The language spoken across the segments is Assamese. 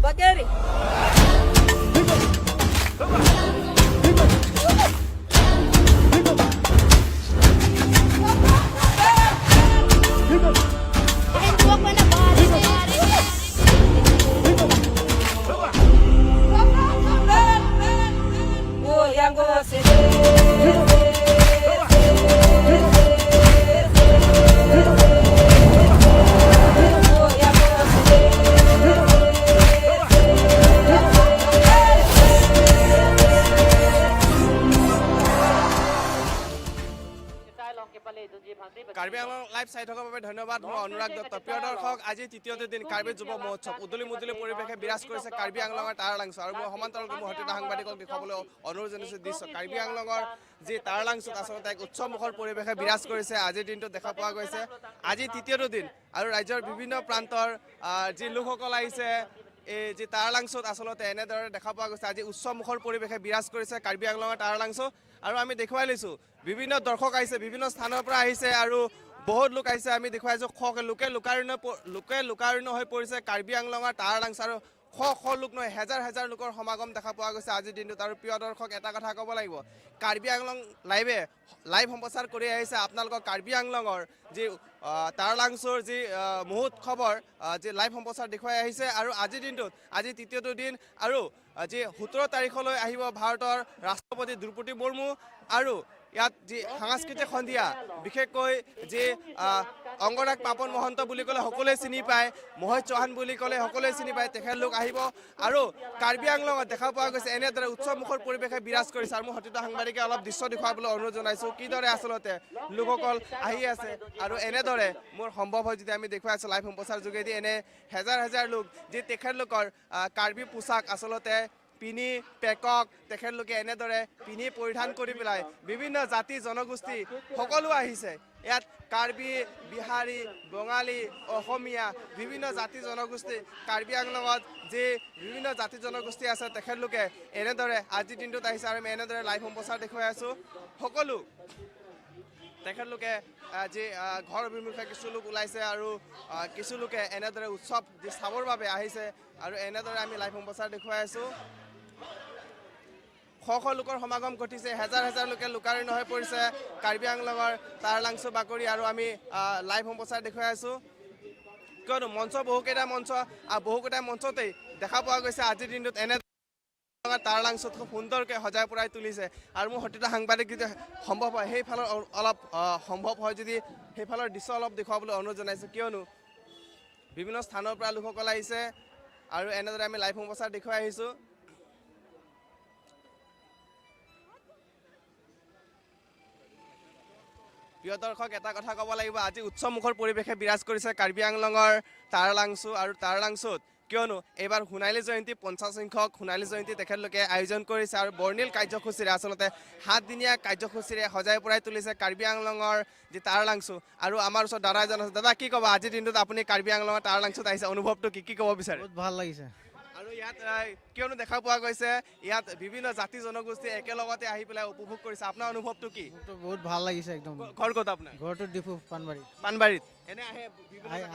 Bagari. Oh, yang gua Karbi Anglong live চাই থকাৰ বাবে ধন্যবাদ মই অনুৰাগ দত্ত প্ৰিয় দৰ্শক আজি তৃতীয়টো দিন কাৰ্বি যুৱ মহোৎসৱ উদুলি মুদুলি পৰিৱেশে বিৰাজ কৰিছে কাৰ্বি আংলঙৰ তাৰালাংচু আৰু মই সমান্তৰালকৈ মোৰ সতীৰ্থ সাংবাদিকক দেখুৱাবলৈ অনুৰোধ জনাইছোঁ দৃশ্য কাৰ্বি আংলঙৰ যি তাৰালাংচুত আচলতে এক উৎসৱমুখৰ পৰিৱেশে বিৰাজ কৰিছে আজিৰ দিনটোত দেখা পোৱা গৈছে আজি তৃতীয়টো দিন আৰু ৰাজ্যৰ বিভিন্ন প্ৰান্তৰ যি লোকসকল আহিছে এই যি তাৰালাংচুত আচলতে এনেদৰে দেখা পোৱা গৈছে আজি উৎসৱমুখৰ পৰিৱেশে বিৰাজ কৰিছে কাৰ্বি আংলঙৰ তাৰালাংচু আৰু আমি দেখুৱাই লৈছোঁ বিভিন্ন দৰ্শক আহিছে বিভিন্ন স্থানৰ পৰা আহিছে আৰু বহুত লোক আহিছে আমি দেখুৱাইছোঁ লোকে লোকাৰণ্য হৈ পৰিছে কাৰ্বি আংলঙৰ তাৰালাংচু আৰু শ লোক নহয় হেজাৰ হেজাৰ লোকৰ সমাগম দেখা পোৱা গৈছে আজিৰ দিনটোত আৰু প্ৰিয় দৰ্শক এটা কথা ক'ব লাগিব কাৰ্বি আংলং লাইভ সম্প্ৰচাৰ কৰি আহিছে আপোনালোকৰ কাৰ্বি আংলঙৰ যি তাৰালাংচুৰ যি মহোৎসৱৰ যি লাইভ সম্প্ৰচাৰ দেখুৱাই আহিছে আৰু আজিৰ দিনটোত আজি তৃতীয়টো দিন আৰু যি 17 তাৰিখলৈ আহিব ভাৰতৰ ৰাষ্ট্ৰপতি দ্ৰৌপদী মুৰ্মু আৰু ইয়াত যি সাংস্কৃতিক সন্ধিয়া বিশেষকৈ যি অংগৰাগ পাপন মহন্ত বুলি ক'লে সকলোৱে চিনি পায় মহেশ চৌহান বুলি ক'লে সকলোৱে চিনি পায় তেখেতলোক আহিব আৰু কাৰ্বি আংলঙত দেখা পোৱা গৈছে এনেদৰে উৎসৱমুখৰ পৰিৱেশে বিৰাজ কৰিছে আৰু মোৰ সতীৰ্থ সাংবাদিকে অলপ দৃশ্য দেখুৱাবলৈ অনুৰোধ জনাইছোঁ কিদৰে আচলতে লোকসকল আহি আছে আৰু এনেদৰে মোৰ সম্ভৱ হয় যদি আমি দেখুৱাই আছোঁ লাইভ সম্প্ৰচাৰ যোগেদি এনে হেজাৰ হেজাৰ লোক যি তেখেতলোকৰ কাৰ্বি পোছাক আচলতে পিনি পেকক তেখেতলোকে এনেদৰে পিনি পৰিধান কৰি পেলাই বিভিন্ন জাতি জনগোষ্ঠী সকলো আহিছে ইয়াত কাৰ্বি বিহাৰী বঙালী অসমীয়া বিভিন্ন জাতি জনগোষ্ঠী কাৰ্বি আংলঙত যি বিভিন্ন জাতি জনগোষ্ঠী আছে তেখেতলোকে এনেদৰে আজিৰ দিনটোত আহিছে আৰু আমি এনেদৰে লাইভ সম্প্ৰচাৰ দেখুৱাই আছোঁ সকলো তেখেতলোকে যি ঘৰ অভিমুখে কিছু লোক ওলাইছে আৰু কিছু লোকে এনেদৰে উৎসৱ যি চাবৰ বাবে আহিছে আৰু এনেদৰে আমি লাইভ সম্প্ৰচাৰ দেখুৱাই আছোঁ শ লোকৰ সমাগম ঘটিছে হেজাৰ হেজাৰ লোকে লোকাৰণ্য হৈ পৰিছে কাৰ্বি আংলঙৰ তাৰালাংচু বাকৰি আৰু আমি লাইভ সম্প্ৰচাৰ দেখুৱাই আছোঁ কিয়নো বহুকেইটা মঞ্চতেই দেখা পোৱা গৈছে আজিৰ দিনটোত এনে তাৰালাংচুত খুব সুন্দৰকৈ সজাই পৰাই তুলিছে আৰু মোৰ সতীৰ্থ সাংবাদিক যদি সম্ভৱ হয় সেইফালৰ অলপ সম্ভৱ হয় যদি সেইফালৰ দৃশ্য অলপ দেখুৱাবলৈ অনুৰোধ জনাইছোঁ কিয়নো বিভিন্ন স্থানৰ পৰা লোকসকল আহিছে আৰু এনেদৰে আমি লাইভ সম্প্ৰচাৰ দেখুৱাই আহিছোঁ প্ৰিয় দৰ্শক এটা কথা ক'ব লাগিব আজি উৎসৱমুখৰ পৰিৱেশে বিৰাজ কৰিছে কাৰ্বি আংলঙৰ তাৰালাংচু আৰু তাৰালাংচুত কিয়নো এইবাৰ সোণালী জয়ন্তী 50 সংখ্যক সোণালী জয়ন্তী তেখেতলোকে আয়োজন কৰিছে আৰু বৰ্ণিল কাৰ্যসূচীৰে আচলতে 7 দিনীয়া কাৰ্যসূচীৰে সজাই পৰাই তুলিছে কাৰ্বি আংলঙৰ যি তাৰালাংচু আৰু আমাৰ ওচৰত দাদা এজন আছে দাদা কি ক'ব আজিৰ দিনটোত আপুনি কাৰ্বি আংলঙৰ তাৰালাংচুত আহিছে অনুভৱটো কি ক'ব বিচাৰে বহুত ভাল লাগিছে আৰু ইয়াত কিয়নো দেখা পোৱা গৈছে ইয়াত বিভিন্ন জাতি জনগোষ্ঠী একেলগতে আহি পেলাই উপভোগ কৰিছে আপোনাৰ অনুভৱটো কি বহুত ভাল লাগিছে একদম ঘৰ ক'ত আপোনাৰ ঘৰটো ডিপু পানবাৰীত এনে আহে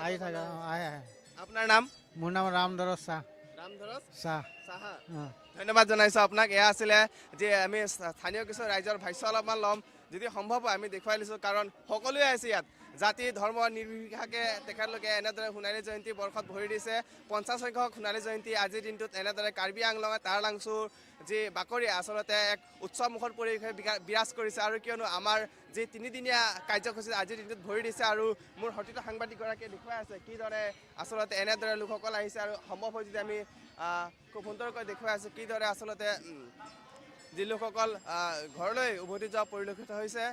আহি থাকা আহে আপোনাৰ নাম মোৰ নাম ৰামধৰচ চাহ ধন্যবাদ জনাইছোঁ আপোনাক এয়া আছিলে যে আমি স্থানীয় কিছু ৰাইজৰ ভাষ্য অলপমান ল'ম যদি সম্ভৱ হয় আমি দেখুৱাই লৈছোঁ কাৰণ সকলোৱে আহিছে ইয়াত জাতি ধৰ্ম নিৰ্বিশেষে তেখেতলোকে এনেদৰে সোণালী জয়ন্তী বৰ্ষত ভৰি দিছে 50 সংখ্যক সোণালী জয়ন্তী আজিৰ দিনটোত এনেদৰে কাৰ্বি আংলঙৰ তাৰালাংচুৰ যি বাকৰি আচলতে এক উৎসৱমুখৰ পৰিৱেশে বিৰাজ কৰিছে আৰু কিয়নো আমাৰ যি 3 দিনীয়া কাৰ্যসূচী আজিৰ দিনটোত ভৰি দিছে আৰু মোৰ সতীৰ্থ সাংবাদিকগৰাকীয়ে দেখুৱাই আছে কিদৰে আচলতে এনেদৰে লোকসকল আহিছে আৰু সম্ভৱ হয় যদি আমি খুব সুন্দৰকৈ দেখুৱাই আছোঁ কিদৰে আচলতে যি লোকসকল ঘৰলৈ উভতি যোৱা পৰিলক্ষিত হৈছে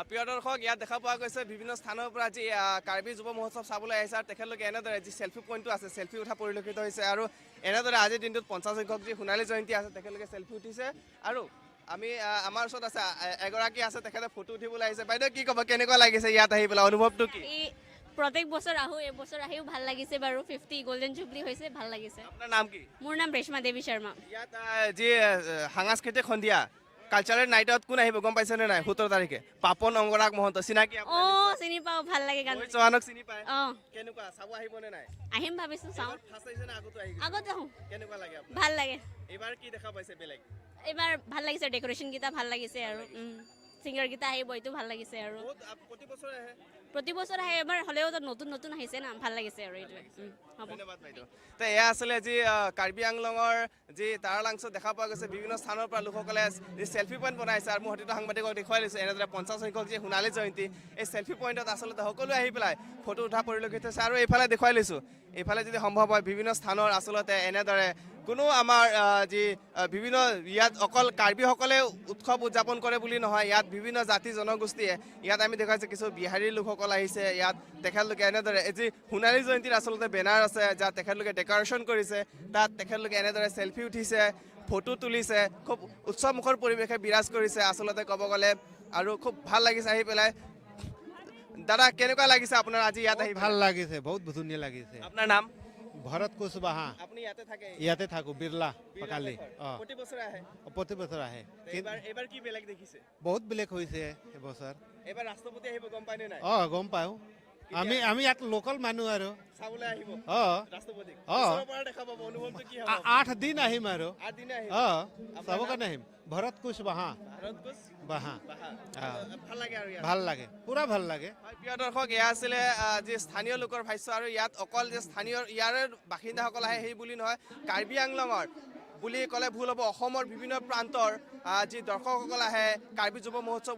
প্ৰিয় দৰ্শক ইয়াত দেখা পোৱা গৈছে বিভিন্ন স্থানৰ পৰা যি কাৰ্বি যুৱ মহোৎসৱ চাবলৈ আহিছে আৰু তেখেতলোকে এনেদৰে যি চেল্ফি পইণ্টটো আছে চেল্ফি উঠা পৰিলক্ষিত হৈছে আৰু এনেদৰে আজিৰ দিনটোত 50 সংখ্যক যি সোণালী জয়ন্তী আছে তেখেতলোকে চেল্ফি উঠিছে আৰু আমি আমাৰ ওচৰত আছে এগৰাকী আছে তেখেতে ফটো উঠিবলৈ আহিছে বাইদেউ কি ক'ব কেনেকুৱা লাগিছে ইয়াত আহি পেলাই অনুভৱটো কি প্ৰত্যেক বছৰ আহোঁ এবছৰ আহিও ভাল লাগিছে বাৰু 50 গোল্ডেন জুবলি হৈছে ভাল লাগিছে আপোনাৰ নাম কি মোৰ নাম ৰেশমা দেৱী শৰ্মা ইয়াত যি সাংস্কৃতিক সন্ধিয়া কালচাৰেল নাইটত কোন আহিব গম পাইছেনে নাই 17 তাৰিখে পাপন অংগৰাগ মহন্ত চিনাকি চিনি পাওঁ ভাল লাগে গান চৌহানক চিনি পায় অঁ কেনেকুৱা চাব আহিবনে নাই আহিম ভাবিছোঁ চাওঁ ফাৰ্ষ্ট আহিছে নে আগতো আহি আগত আহোঁ কেনেকুৱা লাগে আপোনাৰ ভাল লাগে এইবাৰ কি দেখা পাইছে বেলেগ এইবাৰ ভাল লাগিছে ডেক'ৰেশ্যনকেইটা ভাল লাগিছে আৰু ছিংগাৰকেইটা আহিব এইটো ভাল লাগিছে আৰু প্ৰতি বছৰে আহে প্ৰতি বছৰ আহে এবাৰ হ'লেও নতুন নতুন আহিছে না ভাল লাগিছে আৰু এইটোৱে হ'ব ধন্যবাদ বাইদেউ তো এয়া আছিলে যি কাৰ্বি আংলঙৰ যি তাৰালাংচ দেখা পোৱা গৈছে বিভিন্ন স্থানৰ পৰা লোকসকলে যি চেল্ফি পইণ্ট বনাইছে আৰু মোৰ সতীৰ্থ সাংবাদিকক দেখুৱাই লৈছে এনেদৰে 50 সংখ্যক যি সোণালী জয়ন্তী এই চেল্ফি পইণ্টত আচলতে সকলোৱে আহি পেলাই ফটো উঠা পৰিলক্ষিত হৈছে আৰু এইফালে দেখুৱাই লৈছোঁ এইফালে যদি সম্ভৱ হয় বিভিন্ন স্থানৰ আচলতে এনেদৰে কোনো আমাৰ যি বিভিন্ন ইয়াত অকল কাৰ্বিসকলে উৎসৱ উদযাপন কৰে বুলি নহয় ইয়াত বিভিন্ন জাতি জনগোষ্ঠীয়ে ইয়াত আমি দেখাইছোঁ কিছু বিহাৰী লোকসকল আহিছে ইয়াত তেখেতলোকে এনেদৰে যি সোণালী জয়ন্তীৰ আচলতে বেনাৰ আছে যাত তেখেতলোকে ডেক'ৰেশ্যন কৰিছে তাত তেখেতলোকে এনেদৰে চেল্ফি উঠিছে ফটো তুলিছে খুব উৎসৱমুখৰ পৰিৱেশে বিৰাজ কৰিছে আচলতে ক'ব গ'লে আৰু খুব ভাল লাগিছে আহি পেলাই দাদা কেনেকুৱা লাগিছে আপোনাৰ আজি ইয়াত আহি ভাল লাগিছে বহুত ধুনীয়া লাগিছে আপোনাৰ নাম ভৰত কুশৱাহা আপুনি ইয়াতে থাকে ইয়াতে থাকো বিৰলা পাকালি প্ৰতি বছৰে আহে প্ৰতি বছৰ আহে এইবাৰ কি বেলেগ দেখিছে বহুত বেলেগ হৈছে এবছৰ এইবাৰ ৰাষ্ট্ৰপতি আহিব গম পায়নে নাই গম পাওঁ আমি ইয়াত লোকেল মানুহ আৰু চাবলৈ আহিব ৰাষ্ট্ৰপতিক অ ওচৰৰ পৰা দেখা পাব অনুভৱটো কি হ'ব 8 দিন আহিম আৰু 8 দিন আহিব চাবৰ কাৰণে আহিম ভৰত কুশৱাহা ভাৰত কোচ বাহা ভাল লাগে আৰু ইয়াত ভাল লাগে পুৰা ভাল লাগে হয় প্ৰিয় দৰ্শক এয়া আছিলে যি স্থানীয় লোকৰ ভাষ্য আৰু ইয়াত অকল যে স্থানীয় ইয়াৰে বাসিন্দাসকল আহে সেই বুলি নহয় কাৰ্বি আংলঙৰ বুলি ক'লে ভুল হ'ব অসমৰ বিভিন্ন প্ৰান্তৰ যি দৰ্শকসকল আহে কাৰ্বি যুৱ মহোৎসৱ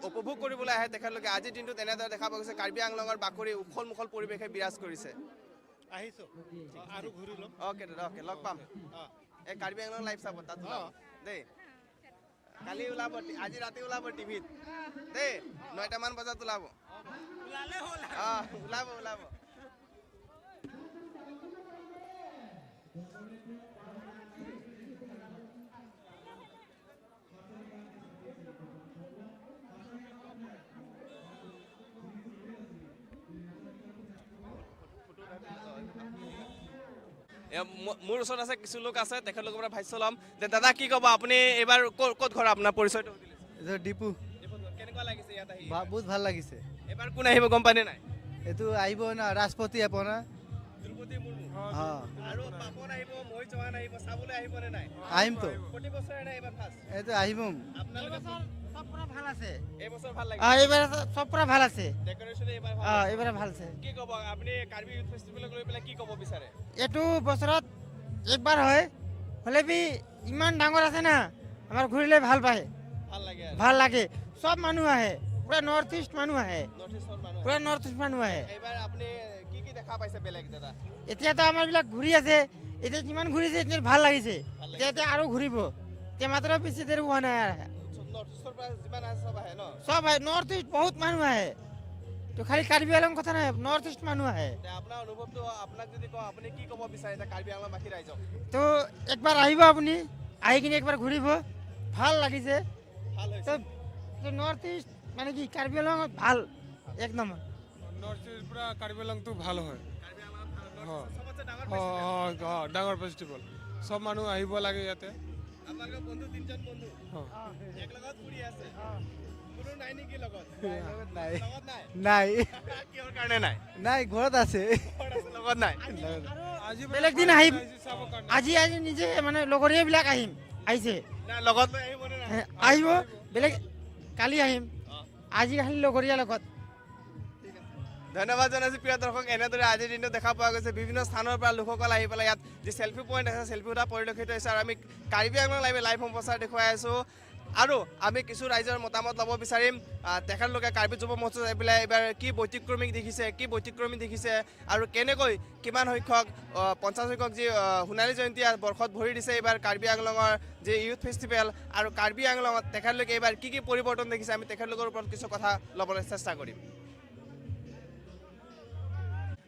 উপভোগ কৰিবলৈ আহে তেখেতলোকে আজিৰ দিনটোত এনেদৰে দেখা পোৱা গৈছে কাৰ্বি আংলঙৰ বাকৰি উখল মুখল পৰিৱেশে বিৰাজ কৰিছে আহিছো আৰু ঘূৰি ল'ম অ'কে দাদা অ'কে লগ পাম এই কাৰ্বি আংলং লাইভ চাব তাত দেই কালি ওলাব আজি ৰাতি ওলাব টিভিত দেই 9টামান বজাত ওলাব ওলাব মোৰ ওচৰত আছে কিছু লোক আছে তেখেতলোকৰ পৰা ভাষ্য ল'ম যে দাদা কি ক'ব আপুনি এইবাৰ ক'ত ঘৰ আপোনাৰ পৰিচয়টো ডিপু কেনেকুৱা লাগিছে ইয়াত আহি বহুত ভাল লাগিছে এইবাৰ কোন আহিব গম পায়নে নাই এইটো আহিব না ৰাষ্ট্ৰপতি আপোনাৰ দ্ৰৌপদী মুৰ্মু আৰু পাপন আহিব মোহিত চৌহান আহিব চাবলৈ আহিবনে নাই আহিমতো প্ৰতি বছৰে নাই এইবাৰ ফাৰ্ষ্ট এইটো আহিম আপোনালোকে সব পুৰা ভাল আছে এইবছৰ ভাল লাগে এবাৰে সব পুৰা ভাল আছে ডেকোৰেশ্যন এইবাৰ ভাল এবাৰে ভাল আছে কি ক'ব আপুনি কাৰ্বি ইউথ ফেষ্টিভেলক লৈ পেলাই কি ক'ব বিচাৰে এটু বছৰত একবাৰ হয় হলে বি ইমান ডাঙৰ আছে না আমাৰ ঘূৰিলে ভাল পায় ভাল লাগে ভাল লাগে সব মানুহ আহে পুৰা নৰ্থ ইস্ট মানুহ আহে নৰ্থ ইষ্টৰ মানুহ পুৰা নৰ্থ ইস্ট মানুহ আহে এইবাৰ আপুনি কি দেখা পাইছে বেলেগ দাদা এতিয়াতো আমাৰ বিলাক ঘূৰি আছে এতিয়া কিমান ঘূৰিছে এতিয়া ভাল লাগিছে এতিয়া আৰু ঘূৰিব এতিয়া মাত্ৰ বেছি দেৰি হোৱা নাই নৰ্থ ইষ্টৰ পৰা যিমান আছে চব আহে ন সব আহে নৰ্থ ইস্ট বহুত মানুহ আহে তো খালি কাৰ্বি আংলং কথা নাই নৰ্থ ইস্ট মানুহ আহে আপোনাৰ অনুভৱটো আপোনাক যদি কওঁ আপুনি কি ক'ব বিচাৰে এতিয়া কাৰ্বি আংলংবাসী ৰাইজক তো একবাৰ আহিব আপুনি আহি কিনে একবাৰ ঘূৰিব ভাল লাগিছে ভাল হৈছে তো নৰ্থ ইস্ট মানে কি কাৰ্বি আংলং ভাল এক নম্বৰ নৰ্থ ইষ্ট পুৰা কাৰ্বি আংলংটো ভাল হয় কাৰ্বি আংলং চবতছে ডাঙৰ ডাঙৰ ফেষ্টিভেল চব মানুহ আহিব লাগে ইয়াতে আপোনালোকৰ বন্ধু তিনিজন বন্ধু এক লগত ফুৰি আছে কোনো নাই নেকি লগত নাই লগত নাই নাই কিহৰ কাৰণে নাই নাই ঘৰত আছে লগত নাই আজি বেলেগ দিন আহিম চাবৰ কাৰণে আজি নিজে মানে লগৰীয়াবিলাক আহিম আহিছে নাই লগত লৈ আহিবনে নাই আহিব বেলেগ কালি আহিম আজি খালি লগৰীয়া লগত ধন্যবাদ জনাইছোঁ প্ৰিয় দৰ্শক এনেদৰে আজিৰ দিনটো দেখা পোৱা গৈছে বিভিন্ন স্থানৰ পৰা লোকসকল আহি পেলাই ইয়াত যি চেল্ফি পইণ্ট আছে চেল্ফি উঠা পৰিলক্ষিত হৈছে আৰু আমি কাৰ্বি আংলং লাইভ সম্প্ৰচাৰ দেখুৱাই আছোঁ আৰু আমি কিছু ৰাইজৰ মতামত ল'ব বিচাৰিম তেখেতলোকে কাৰ্বি যুৱ মহোৎসৱ আহি পেলাই এইবাৰ কি ব্যতিক্ৰমী দেখিছে আৰু কেনেকৈ কিমান সংখ্যক 50 সংখ্যক যি সোণালী জয়ন্তী বৰ্ষত ভৰি দিছে এইবাৰ কাৰ্বি আংলঙৰ যি ইউথ ফেষ্টিভেল আৰু কাৰ্বি আংলঙত তেখেতলোকে এইবাৰ কি পৰিৱৰ্তন দেখিছে আমি তেখেতলোকৰ ওপৰত কিছু কথা ল'বলৈ চেষ্টা কৰিম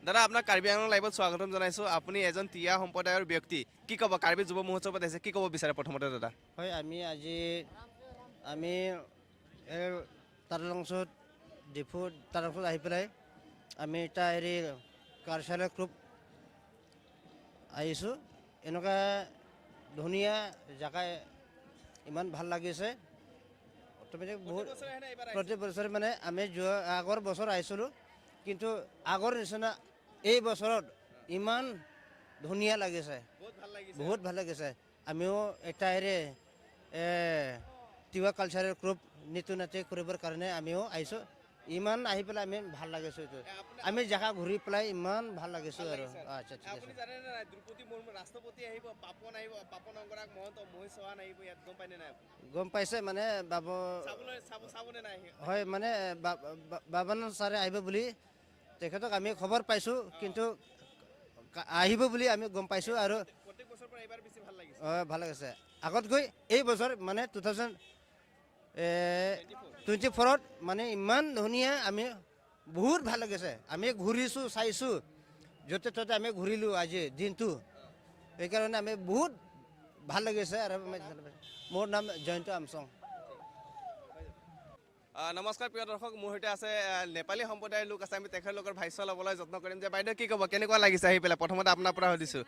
দাদা আপোনাক কাৰ্বি আংলং লাইভত স্বাগতম জনাইছোঁ। আপুনি এজন তিৱা সম্প্ৰদায়ৰ ব্যক্তি, কি ক'ব কাৰ্বি যুৱ মহোৎসৱত আহিছে, কি ক'ব বিচাৰে প্ৰথমতে দাদা? হয়, আমি এই তাৰাংশত ডিফুত তাৰাংশত আহি পেলাই আমি এটা হেৰি কালচাৰেল গ্ৰুপ আহিছোঁ। এনেকুৱা ধুনীয়া জেগা ইমান ভাল লাগিছে। অট'মেটিক বহুত প্ৰতি বছৰে মানে আমি যোৱা আগৰ বছৰ আহিছিলোঁ, কিন্তু আগৰ নিচিনা এই বছৰত ইমান ধুনীয়া লাগিছে, বহুত ভাল লাগিছে। আমিও এটা হেৰি তিৱা কালচাৰেল গ্ৰুপ নৃত্য নাট্য কৰিবৰ কাৰণে আমিও আহিছোঁ। ইমান আহি পেলাই আমি ভাল লাগিছোঁ। এইটো আমি জেগা ঘূৰি পেলাই ইমান ভাল লাগিছোঁ আৰু আচ্ছা ঠিক আছে। আপুনি জানেনে নাই দ্ৰৌপদী মুৰ্মু ৰাষ্ট্ৰপতি আহিব, পাপন আহিব, পাপন অংগৰাগ মহন্ত, মহেশ চৌহান আহিব, ইয়াত গম পায়নে নাই? গম পাইছে মানে চাবনে নাই? হয়, মানে বাবানন্দ ছাৰে আহিব বুলি তেখেতক আমি খবৰ পাইছোঁ, কিন্তু আহিব বুলি আমি গম পাইছোঁ। আৰু প্ৰত্যেক বছৰৰ পৰা এইবাৰ বেছি ভাল লাগিছে। ভাল লাগিছে আগতকৈ এই বছৰ মানে 2024ত মানে ইমান ধুনীয়া, আমি বহুত ভাল লাগিছে। আমি ঘূৰিছোঁ, চাইছোঁ, য'তে ত'তে আমি ঘূৰিলোঁ আজি দিনটো। সেইকাৰণে আমি বহুত ভাল লাগিছে। আৰু মোৰ নাম জয়ন্ত আমচং। নমস্কাৰ প্ৰিয় দৰ্শক, মোৰ সৈতে আছে নেপালী সম্প্ৰদায়ৰ লোক আছে। আমি তেখেতলোকৰ ভাষ্য ল'বলৈ যত্ন কৰিম। যে বাইদেউ কি ক'ব, কেনেকুৱা লাগিছে আহি পেলাই? প্ৰথমতে আপোনাৰ পৰা সুধিছোঁ,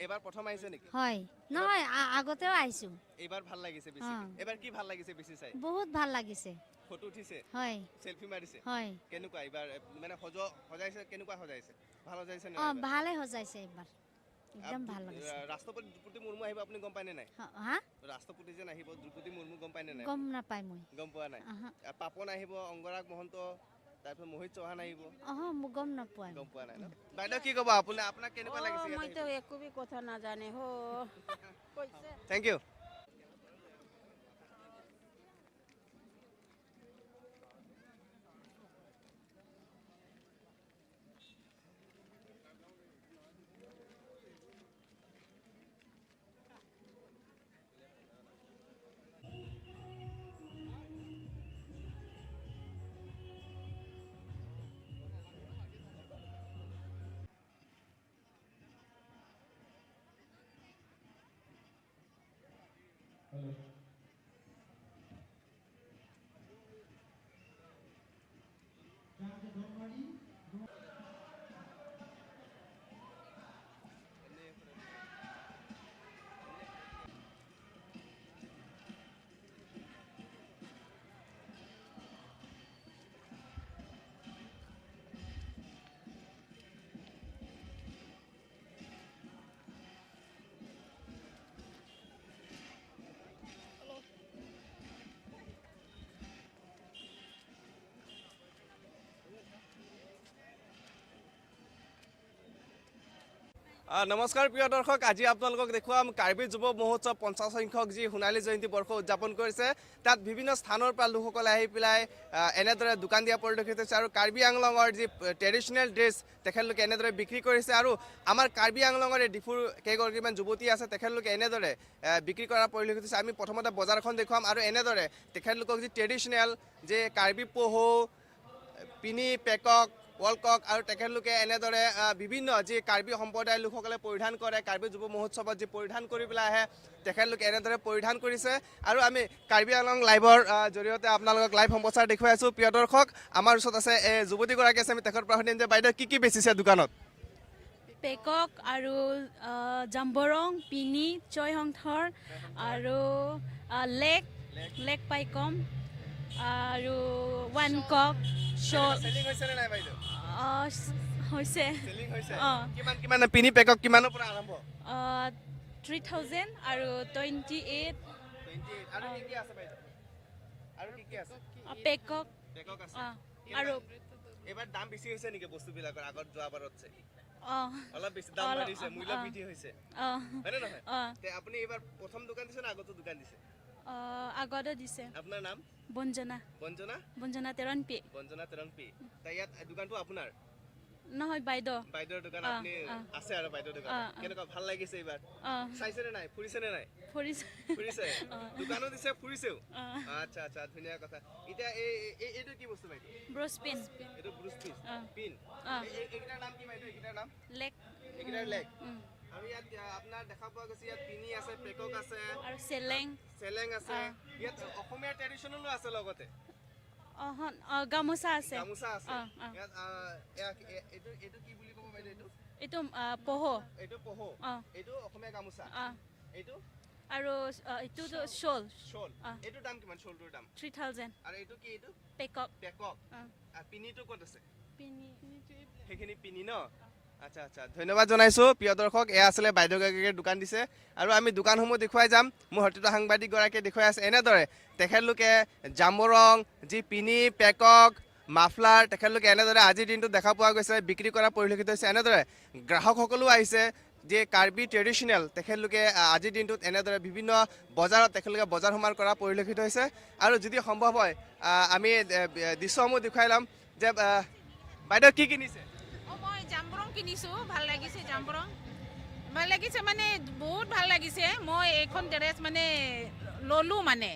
এইবাৰ প্ৰথম আহিছে নেকি? হয়, নহয় আগতেও আহিছোঁ। এইবাৰ ভাল লাগিছে বেছি? এইবাৰ কি ভাল লাগিছে বেছি চাই? বহুত ভাল লাগিছে। ফটো উঠিছে, হয়, চেলফি মাৰিছে, হয়। কেনেকুৱা এইবাৰ মানে সজাইছে? কেনেকুৱা সজাইছে? ভাল সজাইছে নে? ভালে সজাইছে এইবাৰ, একদম ভাল লাগিছে। ৰাষ্ট্ৰপতি দ্ৰৌপদী মুৰ্মু আহিব, আপুনি গম পায়নে নাই? হা? ৰাষ্ট্ৰপতি যেন আহিব দ্ৰৌপদী মুৰ্মু, গম পায়নে নাই? গম নাপায় মই। গম পোৱা নাই? পাপন আহিব, অংগৰাগ মহন্ত, তাৰপিছত মহেশ চৌহান আহিব। মোক গম নাপায়। গম পোৱা নাই ন? বাইদেউ কি ক'ব, আপোনাক কেনেকুৱা লাগিছে? মইতো একো কথা নাজানে হো। Thank you. নমস্কাৰ প্ৰিয় দৰ্শক, আজি আপোনালোকক দেখুৱাম কাৰ্বি যুৱ মহোৎসৱ 50 সংখ্যক যি সোণালী জয়ন্তী বৰ্ষ উদযাপন কৰিছে। তাত বিভিন্ন স্থানৰ পৰা লোকসকলে আহি পেলাই এনেদৰে দোকান দিয়া পৰিলক্ষিত হৈছে। আৰু কাৰ্বি আংলঙৰ যি ট্ৰেডিশ্যনেল ড্ৰেছ তেখেতলোকে এনেদৰে বিক্ৰী কৰিছে। আৰু আমাৰ কাৰ্বি আংলঙৰ ডিফুৰ কেইগৰাকীমান যুৱতী আছে, তেখেতলোকে এনেদৰে বিক্ৰী কৰা পৰিলক্ষিত হৈছে। আমি প্ৰথমতে বজাৰখন দেখুৱাম আৰু এনেদৰে তেখেতলোকক যি ট্ৰেডিশ্যনেল যে কাৰ্বি পহু, পিনি, পেকক, ৱৰ্ল্ডকক আৰু তেখেতলোকে এনেদৰে বিভিন্ন যি কাৰ্বি সম্প্ৰদায়ৰ লোকসকলে পৰিধান কৰে, কাৰ্বি যুৱ মহোৎসৱত যি পৰিধান কৰি পেলাই আহে, তেখেতলোকে এনেদৰে পৰিধান কৰিছে। আৰু আমি কাৰ্বি আংলং লাইভৰ জৰিয়তে আপোনালোকক লাইভ সম্প্ৰচাৰ দেখুৱাই আছোঁ। প্ৰিয় দৰ্শক, আমাৰ ওচৰত আছে যুৱতীগৰাকী আছে, আমি তেখেতৰ পৰা সুধিম যে বাইদেউ কি বেচিছে দোকানত? পেকক আৰু জাম্বৰং, পিনি, চয়হংথৰ আৰু লেক পাইকম আৰু ওৱান কক শ্বল চেলিং হৈছে নে নাই বাইদেউ? হৈছে। চেলিং হৈছে। কিমান পিনি পেকক কিমানৰ পৰা আৰম্ভ? 3000 আৰু 28। আৰু কি কি আছে বাইদেউ? আৰু কি কি আছে? পেকক আছে। আৰু এবাৰ দাম বেছি হৈছে নেকি বস্তুবিলাকৰ আগত যোৱাবাৰতছে? অঁ, অলপ বেছি দাম বাঢ়িছে, মূল্য বৃদ্ধি হৈছে, হয়নে নহয়? আপুনি এইবাৰ প্ৰথম দোকান দিছে নে আগতো দোকান দিছে? আগতে দিছে। আপোনাৰ নাম? বঞ্জনা বঞ্জনা? বঞ্জনা তেৰণপি। বঞ্জনা তেৰণপি। ইয়াত দোকানটো আপোনাৰ? নহয় বাইদেউ বাইদেউৰ দোকান অ, আপুনি অ। আছে আৰু বাইদেউৰ দোকান অ, অ। কেনেকুৱা ভাল লাগিছে এইবাৰ অঁ চাইছেনে নাই ফুৰিছেনে নাই ফুৰিছে ফুৰিছে অ। দোকানো দিছে ফুৰিছেও অঁ আচ্ছা আচ্ছা ধুনীয়া কথা এতিয়া এইটো কি বস্তু বাইদেউ ব্ৰছ পিন এইটো ব্ৰুচ পিচ অ। পিন অ। এইকেইটাৰ নাম কি বাইদেউ এইকেইটাৰ নাম লেগ এইকেইটাৰ লেগ উম। আৰু ইয়াত আপোনাৰ দেখা পোৱা গৈছে ইয়াত পিনি আছে পেকক আছে আৰু চেলেং চেলেং আছে অ। ইয়াত অসমীয়া ট্ৰেডিশ্যনেলো আছে লগতে গামোচা আছে গামোচা আছে অ, অ। ইয়াত এইটো কি বুলি ক'ব বাইদেউ এইটো এইটো পহ এইটো পহু অ। এইটো অসমীয়া গামোচা অঁ এইটো আৰু এইটোতো শ্বল শ্বল অ। এইটোৰ দাম কিমান শ্বলটোৰ দাম 3000 আৰু এইটো কি এইটো পেকক পেকক অ। আৰু পিনিটো ক'ত আছে পিনি সেইখিনি পিনি ন আচ্ছা আচ্ছা ধন্যবাদ জনাইছোঁ প্ৰিয় দৰ্শক এয়া আছিলে বাইদেউগৰাকীয়ে দোকান দিছে আৰু আমি দোকানসমূহ দেখুৱাই যাম মোৰ হয়তো সাংবাদিকগৰাকীয়ে দেখুৱাই আছে এনেদৰে তেখেতলোকে জামৰং যি পিনি পেকক মাফলাৰ তেখেতলোকে এনেদৰে আজিৰ দিনটোত দেখা পোৱা গৈছে বিক্ৰী কৰা পৰিলক্ষিত হৈছে এনেদৰে গ্ৰাহকসকলো আহিছে যে কাৰ্বি ট্ৰেডিশ্যনেল তেখেতলোকে আজিৰ দিনটোত এনেদৰে বিভিন্ন বজাৰত তেখেতলোকে বজাৰ সমাৰ কৰা পৰিলক্ষিত হৈছে আৰু যদি সম্ভৱ হয় আমি দৃশ্যসমূহ দেখুৱাই ল'ম যে বাইদেউ কি কিনিছে মই জাম্বৰং কিনিছোঁ ভাল লাগিছে জাম্বৰং ভাল লাগিছে মানে বহুত ভাল লাগিছে মই এইখন ড্ৰেছ মানে ল'লোঁ মানে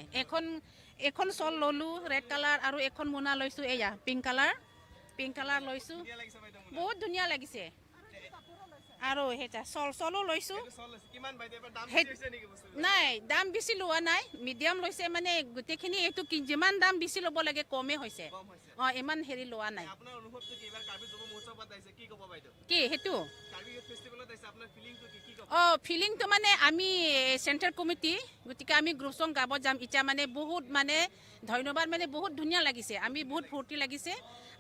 এখন শ্বল ল'লোঁ ৰেড কালাৰ আৰু এখন মোনা লৈছোঁ এয়া পিংক কালাৰ লৈছোঁ বহুত ধুনীয়া লাগিছে আৰু সেইটা চলো লৈছোঁ কিমান বাইদেউ এবাৰ দাম সেই- বেছি হৈছে নেকি বস্তু নাই দাম বেছি লোৱা নাই মিডিয়াম লৈছে মানে গোটেইখিনি এইটো যিমান দাম বেছি ল'ব লাগে কমেই হৈছে কম হৈছে অঁ ইমান হেৰি লোৱা নাই আপোনাৰ অনুভৱটো কি এইবাৰ কাৰ্বি যুৱ মহোৎসৱত আহিছে কি ক'ব বাইদেউ কি সেইটো কাৰ্বি ইউথ ফেষ্টিভেলত আহিছে আপোনাৰ ফিলিংটো কি ক'ব অঁ ফিলিংটো মানে আমি চেণ্টাৰ কমিটি গতিকে আমি গ্ৰুপ চং গাব যাম এতিয়া মানে বহুত মানে ধন্যবাদ মানে বহুত ধুনীয়া লাগিছে আমি বহুত ফূৰ্তি লাগিছে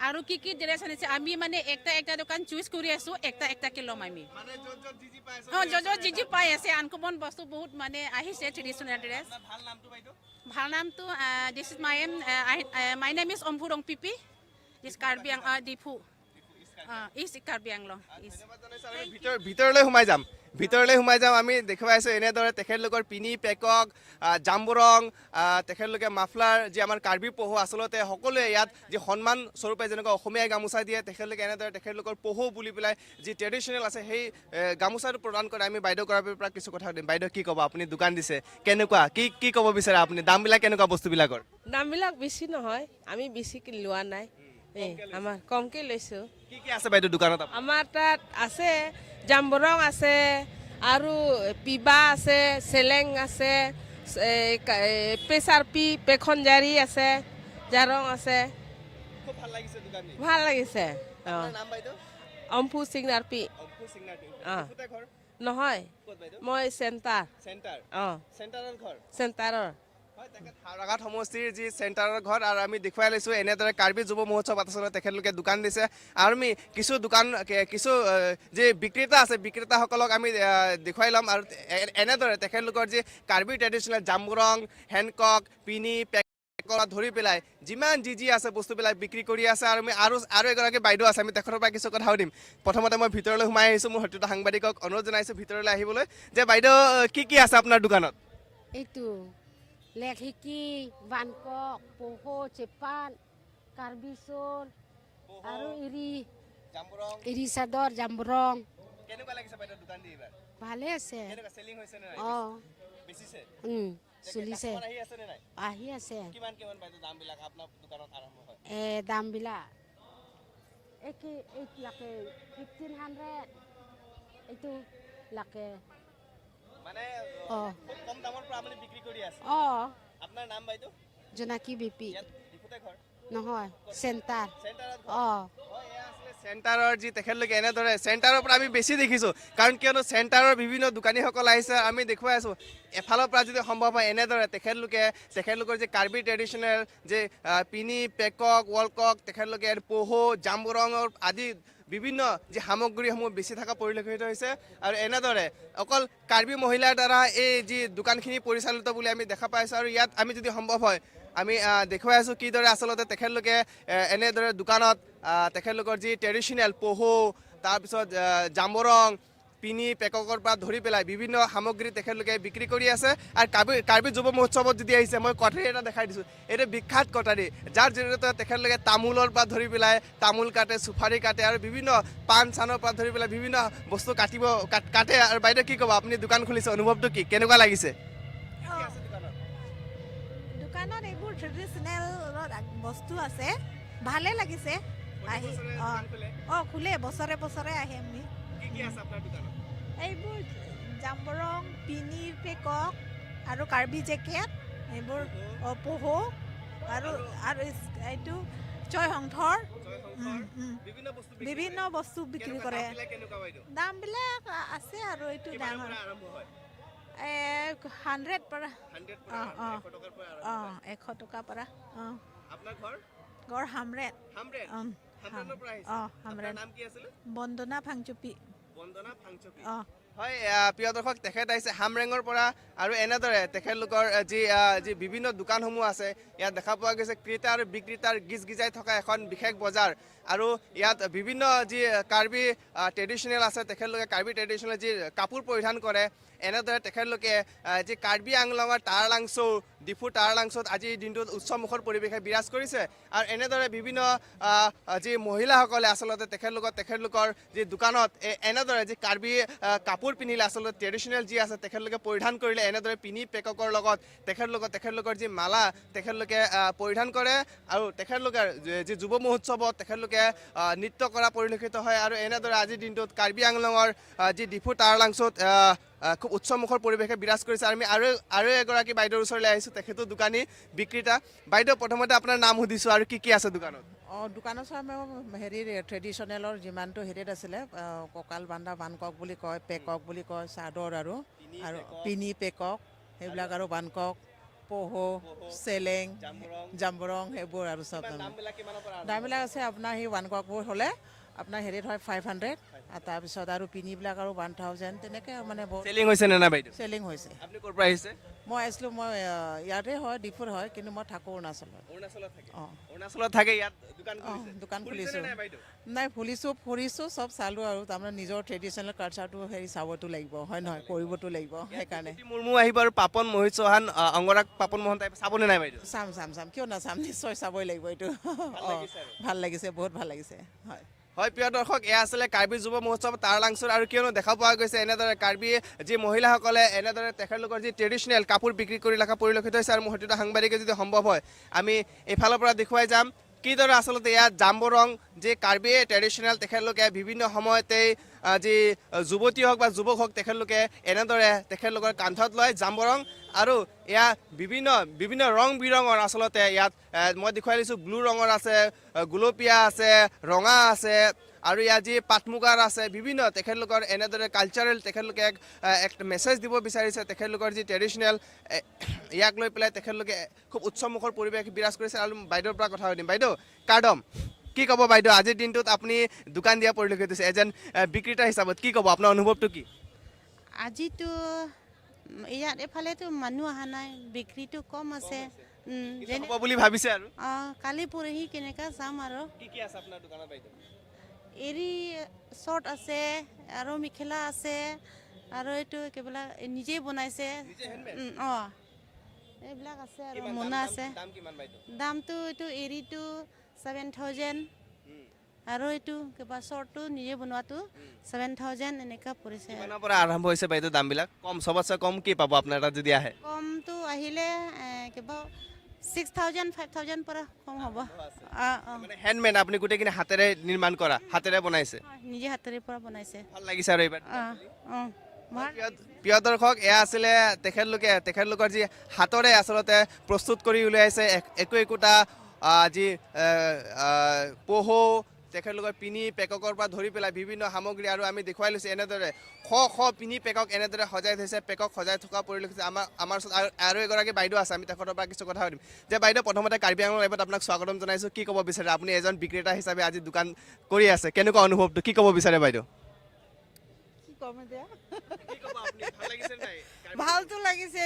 আৰু কি ড্ৰেছ আনিছে আমি মানে একটা দোকান চুজ কৰি আছোঁ একটাকে ল'ম আমি মানে য'ত যি যি পাই আছে অঁ যি পাই আছে আনকমন বস্তু বহুত মানে আহিছে ট্ৰেডিশ্যনেল ড্ৰেছ আপোনাৰ ভাল নামটো বাইদেউ ভাল নামটো this is my name is অম্ফুৰং পিপি this Karbi Diphu is Karbi Anglong is ধন্যবাদ জনাইছোঁ আৰু ভিতৰলৈ সোমাই যাম আমি দেখুৱাই আছোঁ এনেদৰে তেখেতলোকৰ পিনি পেকক জাম্বৰং তেখেতলোকে মাফলাৰ যি আমাৰ কাৰ্বি পহু আচলতে সকলোৱে ইয়াত যি সন্মান স্বৰূপে যেনেকৈ অসমীয়াই গামোচা দিয়ে তেখেতলোকে এনেদৰে তেখেতলোকৰ পহু বুলি পেলাই যি ট্ৰেডিশ্যনেল আছে সেই গামোচাটো প্ৰদান কৰে আমি বাইদেউগৰাকীৰ পৰা কিছু কথা সুধিম বাইদেউ কি ক'ব আপুনি দোকান দিছে কেনেকুৱা কি ক'ব বিচাৰে আপুনি দামবিলাক কেনেকুৱা বস্তুবিলাকৰ দামবিলাক বেছি নহয় আমি বেছি লোৱা নাই আমাৰ কমকৈ লৈছোঁ কি আছে বাইদেউ দোকানত আমাৰ তাত আছে জাম্বৰং আছে আৰু পিবা আছে চেলেং আছে প্ৰেছাৰ পেখনজাৰী আছে জাৰং আছে খুব ভাল লাগিছে দোকান ভাল লাগিছে আপোনাৰ নাম বাইদেউ অম্ফু সিগনাৰ পি অম্পু সিংনাটি অ। ফুটা ঘৰ নহয় ক'ত বাইদেউ মই চেণ্টাৰ চেণ্টাৰ অঁ চেণ্টাৰৰ ঘৰ চেণ্টাৰৰ হয় তেখেত হাওৰাঘাট সমষ্টিৰ যি চেণ্টাৰৰ ঘৰ আৰু আমি দেখুৱাই লৈছোঁ এনেদৰে কাৰ্বি যুৱ মহোৎসৱ আচলতে তেখেতলোকে দোকান দিছে আৰু আমি কিছু যি বিক্ৰেতা আছে বিক্ৰেতাসকলক আমি দেখুৱাই ল'ম আৰু এনেদৰে তেখেতলোকৰ যি কাৰ্বি ট্ৰেডিশ্যনেল জাম্বৰং হেণ্ডকক পিনি পেকৰা ধৰি পেলাই যিমান যি আছে বস্তুবিলাক বিক্ৰী কৰি আছে আৰু আমি আৰু এগৰাকী বাইদেউ আছে আমি তেখেতৰ পৰা কিছু কথা সুধিম প্ৰথমতে মই ভিতৰলৈ সোমাই আহিছোঁ মোৰ হয়তো সাংবাদিকক অনুৰোধ জনাইছোঁ ভিতৰলৈ আহিবলৈ যে বাইদেউ কি আছে আপোনাৰ দোকানত এইটো লেখিকি বানকক পহু চেপাল কাৰ্বি চোল আৰু এৰি চাদৰ জাম্বৰং কেনেকুৱা লাগিছে বাইদেউ দোকান দি এইবাৰ ভালে আছে কেনেকুৱা চেলিং হৈছে নে নাই অঁ বেচিছে চলিছে কাষ্টমাৰ আহি আছে নে নাই আহি আছে কিমান বাইদেউ দামবিলাক আপোনাৰ দোকানত আৰম্ভ হয় দামবিলাক লাগে 1500 এইটো লাগে মানে অঁ খুব কম দামৰ পৰা আপুনি বিক্ৰী কৰি আছে অঁ আপোনাৰ নাম বাইদেউ জোনাকী বিপি ইয়াত ডিফুতে ঘৰ নহয় চেণ্টাৰ চেণ্টাৰত অঁ হয় এয়া আছিলে চেণ্টাৰৰ যি তেখেতলোকে এনেদৰে চেণ্টাৰৰ পৰা আমি বেছি দেখিছোঁ কাৰণ কিয়নো চেণ্টাৰৰ বিভিন্ন দোকানীসকল আহিছে আমি দেখুৱাই আছোঁ এফালৰ পৰা যদি সম্ভৱ হয় এনেদৰে তেখেতলোকৰ যি কাৰ্বি ট্ৰেডিশ্যনেল যে পিনি পেকক ৱৰ্ল্ডকক তেখেতলোকে পহু জাম্বৰঙৰ আদি বিভিন্ন যি সামগ্ৰীসমূহ বেছি থকা পৰিলক্ষিত হৈছে আৰু এনেদৰে অকল কাৰ্বি মহিলাৰ দ্বাৰা এই যি দোকানখিনি পৰিচালিত বুলি আমি দেখা পাইছোঁ আৰু ইয়াত আমি যদি সম্ভৱ হয় আমি দেখুৱাই আছোঁ কিদৰে আচলতে তেখেতলোকে এনেদৰে দোকানত তেখেতলোকৰ যি ট্ৰেডিশ্যনেল পহু তাৰপিছত জাম্বৰং পিনি পেককৰ পৰা ধৰি পেলাই বিভিন্ন সামগ্ৰী তেখেতলোকে বিক্ৰী কৰি আছে আৰু কাৰ্বি যুৱ মহোৎসৱত যদি আহিছে মই কটাৰী এটা দেখাই দিছোঁ এইটো বিখ্যাত কটাৰী যাৰ জৰিয়তে তেখেতলোকে তামোলৰ পৰা ধৰি পেলাই তামোল কাটে চুফাৰী কাটে আৰু বিভিন্ন পাণ চানৰ পৰা ধৰি পেলাই বিভিন্ন বস্তু কাটে আৰু বাইদেউ কি ক'ব আপুনি দোকান খুলিছে অনুভৱটো কি কেনেকুৱা লাগিছে দোকানত এইবোৰ ট্ৰেডিশ্যনেল বস্তু আছে ভালে লাগিছে আহি খোলে বছৰে বছৰে আহে আমি এইবোৰ জাম্বৰং পিনি পেকক আৰু কাৰ্বি জেকেট এইবোৰ পহু আৰু এইটো জয় সংথৰ বিভিন্ন বস্তু বিক্ৰী কৰে দামবিলাক আছে আৰু এইটো ডাঙৰ 100 পৰা 100 টকাৰ পৰা ঘৰ হামৰেট বন্দনা ফাংচুপি হয় প্ৰিয় দৰ্শক তেখেত আহিছে হামৰেঙৰ পৰা আৰু এনেদৰে তেখেতলোকৰ যি বিভিন্ন দোকানসমূহ আছে ইয়াত দেখা পোৱা গৈছে ক্ৰেতা আৰু বিক্ৰেতাৰ গিজগিজাই থকা এখন বিশেষ বজাৰ আৰু ইয়াত বিভিন্ন যি কাৰ্বি ট্ৰেডিশ্যনেল আছে তেখেতলোকে কাৰ্বি ট্ৰেডিশ্যনেল যি কাপোৰ পৰিধান কৰে এনেদৰে তেখেতলোকে যি কাৰ্বি আংলঙৰ টাৰালাংচৌ ডিফু টাৰালাংচৌত আজিৰ দিনটোত উৎসৱমুখৰ পৰিৱেশে বিৰাজ কৰিছে আৰু এনেদৰে বিভিন্ন যি মহিলাসকলে আচলতে তেখেতলোকৰ যি দোকানত এনেদৰে যি কাৰ্বি কাপোৰ পিন্ধিলে আচলতে ট্ৰেডিশ্যনেল যি আছে তেখেতলোকে পৰিধান কৰিলে এনেদৰে পিনি পেককৰ লগত তেখেতলোকৰ যি মালা তেখেতলোকে পৰিধান কৰে আৰু তেখেতলোকৰ যি যুৱ মহোৎসৱত তেখেতলোকে নৃত্য কৰা পৰিলক্ষিত হয় আৰু এনেদৰে আজিৰ দিনটোত কাৰ্বি আংলঙৰ যি ডিফু টাৰালাংচৌত খুব উৎসৱমুখৰ পৰিৱেশে বিৰাজ কৰিছে আমি আৰু এগৰাকী বাইদেউৰ ওচৰলৈ আহিছোঁ তেখেতো দোকানী বিক্ৰেতা বাইদেউ প্ৰথমতে আপোনাৰ নাম সুধিছোঁ আৰু কি আছে দোকানত দোকানত হেৰি ট্ৰেডিশ্যনেলৰ যিমানটো হেৰিত আছিলে কঁকাল বান্ধা বানকক বুলি কয় পেকক বুলি কয় চাদৰ আৰু পিনি পেকক সেইবিলাক আৰু বানকক পহু চেলেং জাম্বৰং সেইবোৰ আৰু চব দামবিলাক আছে আপোনাৰ সেই বানককবোৰ হ'লে আপোনাৰ হেৰিত হয় 500 আৰু তাৰপিছত আৰু পিনিবিলাক আৰু 1000 তেনেকৈ মানে চেলিং হৈছে নে নাই বাইদেউ চেলিং হৈছে আপুনি ক'ৰ পৰা আহিছে মই আহিছিলোঁ মই ইয়াতে হয় ডিফুৰ হয় কিন্তু মই থাকোঁ অৰুণাচলত অৰুণাচলত থাকে ইয়াত দোকান খুলিছোঁ নাই ফুৰিছোঁ চব চালোঁ আৰু তাৰমানে নিজৰ ট্ৰেডিশ্যনেল কালচাৰটো হেৰি চাবতো লাগিব হয় নহয় কৰিবতো লাগিব সেইকাৰণে মুৰ্মু আহিব আৰু পাপন মহিত চৌহান অংগৰাগ পাপন মোহন চাবনে নাই বাইদেউ চাম কিয় নাচাম নিশ্চয় চাবই লাগিব এইটো ভাল লাগিছে বহুত ভাল লাগিছে হয় প্ৰিয় দৰ্শক এয়া আছিলে কাৰ্বি যুৱ মহোৎসৱ টাৰালাংচৌৰ আৰু কিয়নো দেখা পোৱা গৈছে এনেদৰে কাৰ্বি যি মহিলাসকলে এনেদৰে তেখেতলোকৰ যি ট্ৰেডিশ্যনেল কাপোৰ বিক্ৰী কৰি ৰখা পৰিলক্ষিত হৈছে আৰু মুহূৰ্তত সাংবাদিকে যদি সম্ভৱ হয় আমি এইফালৰ পৰা দেখুৱাই যাম কিদৰে আচলতে ইয়াত জাম্বৰং যি কাৰ্বি ট্ৰেডিশ্যনেল তেখেতলোকে বিভিন্ন সময়তেই যি যুৱতী হওক বা যুৱক হওক তেখেতলোকে এনেদৰে তেখেতলোকৰ কান্ধত লয় জাম্বৰং আৰু এয়া বিভিন্ন ৰং বিৰঙৰ আচলতে ইয়াত মই দেখুৱাই দিছোঁ ব্লু ৰঙৰ আছে গুলপীয়া আছে ৰঙা আছে আৰু ইয়াত যি পাট মুগাৰ আছে বিভিন্ন তেখেতলোকৰ এনেদৰে কালচাৰেল তেখেতলোকে এক মেছেজ দিব বিচাৰিছে তেখেতলোকৰ যি ট্ৰেডিশ্যনেল ইয়াক লৈ পেলাই তেখেতলোকে খুব উৎসৱমুখৰ পৰিৱেশ বিৰাজ কৰিছে আৰু বাইদেউৰ পৰা কথা সুধিম বাইদেউ কাৰ্ডম কি ক'ব বাইদেউ আজিৰ দিনটোত আপুনি দোকান দিয়া পৰিলক্ষিত হৈছে এজন বিক্ৰেতা হিচাপত কি ক'ব আপোনাৰ অনুভৱটো কি আজিতো ইয়াত এফালেতো মানুহ অহা নাই বিক্ৰীটো কম আছে হ'ব বুলি ভাবিছে আৰু কালি পৰহি কেনেকৈ চাম আৰু কি আছে আপোনাৰ দোকানত বাইদেউ এৰী শ্বৰ্ট আছে আৰু মেখেলা আছে আৰু এইটো কিবিলাক নিজেই বনাইছে এইবিলাক আছে আৰু মোনা আছে দামটো এইটো এৰীটো 7000 আৰু এইটো কিবা শ্বৰ্টটো নিজে বনোৱাটো 7000 এনেকুৱা পৰিছে কিমানৰ পৰা আৰম্ভ হৈছে বাইদেউ দামবিলাক কম চবতছে কম কি পাব আপোনাৰ তাত যদি আহে কমটো আহিলে কিবা 6000 5000 পৰা কম হ'ব মানে হেণ্ডমেড আপুনি গোটেইখিনি হাতেৰে নিৰ্মাণ কৰা হাতেৰে বনাইছে নিজে হাতেৰে পৰা বনাইছে ভাল লাগিছে আৰু এইবাৰ প্ৰিয় দৰ্শক এয়া আছিলে তেখেতলোকৰ যি হাতৰে আচলতে প্ৰস্তুত কৰি উলিয়াইছে একোটা যি পহু তেখেতলোকৰ পিনি পেককৰ পৰা ধৰি পেলাই বিভিন্ন সামগ্ৰী আৰু আমি দেখুৱাই লৈছোঁ এনেদৰে শ পিনি পেকক এনেদৰে সজাই থৈছে পেকক সজাই থকা পৰিলক্ষিত আমাৰ ওচৰত আৰু এগৰাকী বাইদেউ আছে আমি তেখেতৰ পৰা কিছু কথা সুধিম যে বাইদেউ প্ৰথমতে কাৰ্বি আংলং লাইভত আপোনাক স্বাগতম জনাইছোঁ কি ক'ব বিচাৰে আপুনি এজন বিক্ৰেতা হিচাপে আজি দোকান কৰি আছে কেনেকুৱা অনুভৱটো কি ক'ব বিচাৰে বাইদেউ ভালতো লাগিছে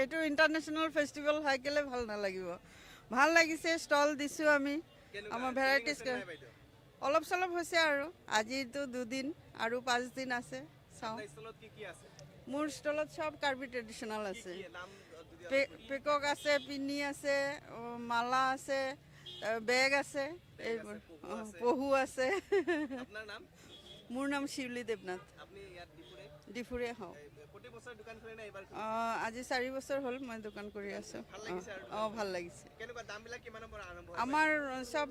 এইটো ইণ্টাৰনেশ্যনেল ফেষ্টিভেল হৈ গ'লে ভাল নালাগিব ভাল লাগিছে ষ্টল দিছোঁ আমি আমাৰ ভেৰাইটিজ অলপ চলপ হৈছে আৰু আজিতো 2 দিন আৰু 5 দিন আছে চাওঁ। ষ্টলত কি কি আছে? মোৰ ষ্টলত চব কাৰ্বি ট্ৰেডিশ্যনেল আছে। কি নাম পেকক আছে, পিনি আছে, মালা আছে, বেগ আছে, এইবোৰ পহু আছে। আপোনাৰ নাম? মোৰ নাম শিউলি দেৱনাথ। আপুনি ইয়াত ডিফুৰে হওঁ। প্ৰতি বছৰ দোকান খোলে নে এইবাৰ? আজি 4 বছৰ হ'ল মই দোকান কৰি আছোঁ। ভাল লাগিছে আৰু ভাল লাগিছে। কেনেকুৱা দামবিলাক কিমানৰ পৰা আৰম্ভ হয়? আমাৰ চব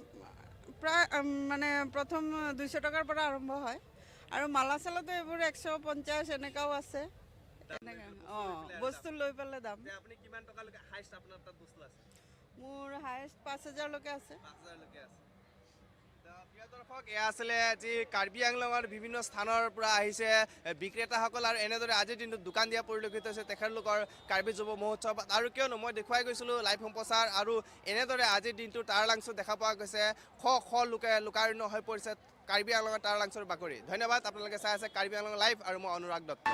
প্ৰায় মানে প্ৰথম 200 টকাৰ পৰা আৰম্ভ হয় আৰু মালা চালাতো এইবোৰ 150 এনেকাও আছে। বস্তু লৈ পেলাই দাম। আপুনি কিমান টকালৈকে হাইষ্ট আপোনাৰ তাত বস্তু আছে? মোৰ হাইষ্ট 5000লৈকে আছে। 5000লৈকে আছে। প্ৰিয় দৰ্শক, এয়া আছিলে আজি কাৰ্বি আংলঙৰ বিভিন্ন স্থানৰ পৰা আহিছে বিক্ৰেতাসকল আৰু এনেদৰে আজিৰ দিনটোত দোকান দিয়া পৰিলক্ষিত হৈছে তেখেতলোকৰ কাৰ্বি যুৱ মহোৎসৱ। আৰু কিয়নো মই দেখুৱাই গৈছিলোঁ লাইভ সম্প্ৰচাৰ আৰু এনেদৰে আজিৰ দিনটোত টায়াৰ-লাংচো দেখা পোৱা গৈছে। শ লোকে লোকাৰণ্য হৈ পৰিছে কাৰ্বি আংলঙৰ টায়াৰ-লাংচৰ বাকৰি। ধন্যবাদ, আপোনালোকে চাই আছে কাৰ্বি আংলং লাইভ আৰু মই অনুৰাগ দত্ত।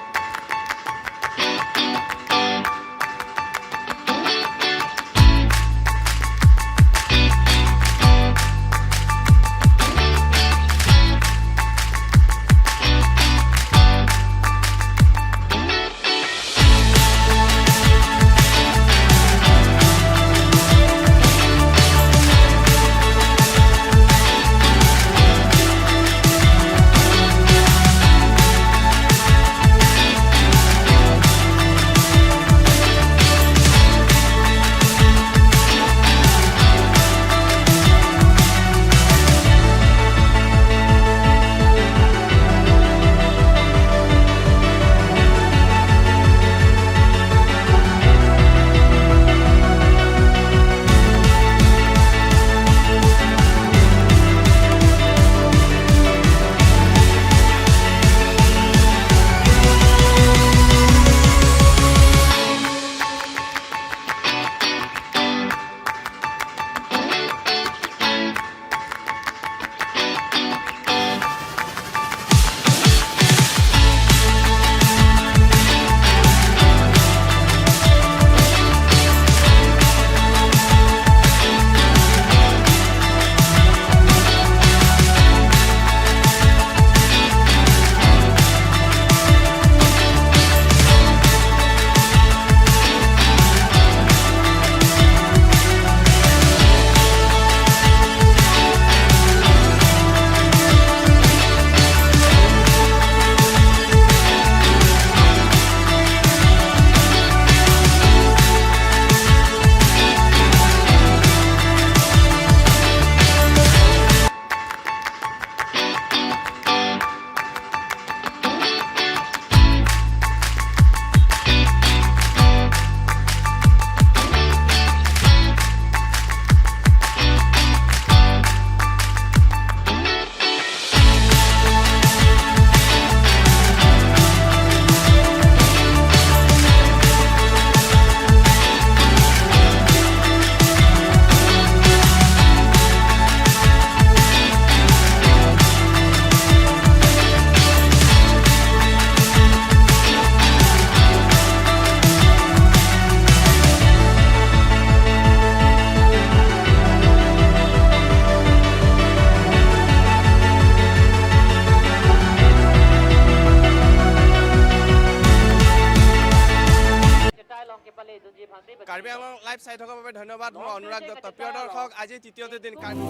কাৰ্বি আংলং লাইভ চাই থকাৰ বাবে ধন্যবাদ। মই অনুৰাগ দত্ত। প্ৰিয় দৰ্শক, আজি তৃতীয়টো দিন কাৰ্বি